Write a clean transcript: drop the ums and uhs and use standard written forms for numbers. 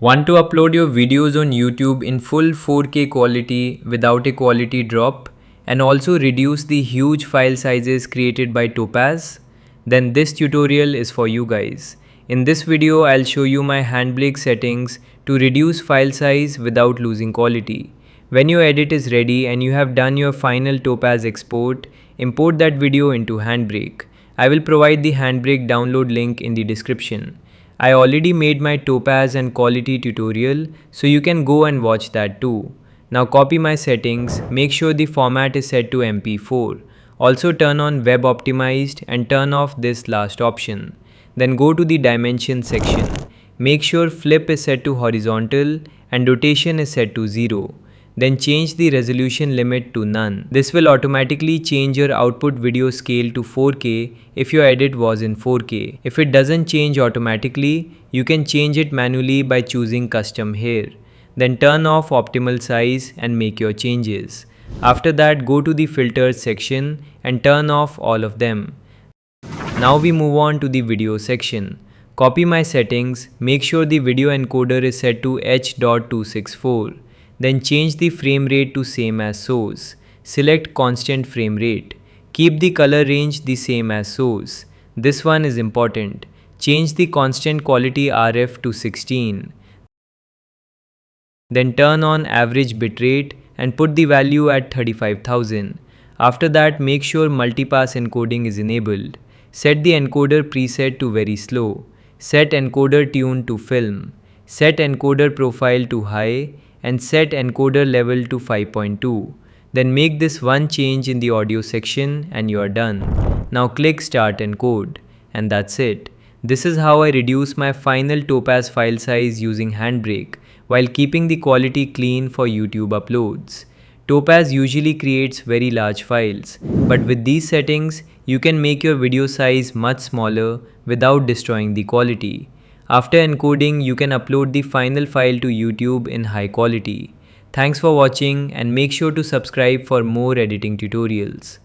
Want to upload your videos on YouTube in full 4K quality without a quality drop and also reduce the huge file sizes created by Topaz? Then this tutorial is for you guys. In this video, I'll show you my HandBrake settings to reduce file size without losing quality. When your edit is ready and you have done your final Topaz export, import that video into HandBrake. I will provide the HandBrake download link in the description. I already made my Topaz and quality tutorial, so you can go and watch that too. Now copy my settings, make sure the format is set to MP4. Also turn on web optimized and turn off this last option. Then go to the dimension section. Make sure flip is set to horizontal and rotation is set to 0. Then change the resolution limit to none. This will automatically change your output video scale to 4K if your edit was in 4K. If it doesn't change automatically, you can change it manually by choosing custom here. Then turn off optimal size and make your changes. After that, go to the filters section and turn off all of them. Now we move on to the video section. Copy my settings, make sure the video encoder is set to H.264. Then change the frame rate to same as source. Select constant frame rate. Keep the color range the same as source. This one is important. Change the constant quality RF to 16. Then turn on average bitrate and put the value at 35,000. After that, make sure multipass encoding is enabled. Set the encoder preset to very slow. Set encoder tune to film. Set encoder profile to high and set encoder level to 5.2. Then make this one change in the audio section and you are done. Now click start encode. And that's it. This is how I reduce my final Topaz file size using HandBrake while keeping the quality clean for YouTube uploads. Topaz usually creates very large files, but with these settings, you can make your video size much smaller without destroying the quality. After encoding, you can upload the final file to YouTube in high quality. Thanks for watching and make sure to subscribe for more editing tutorials.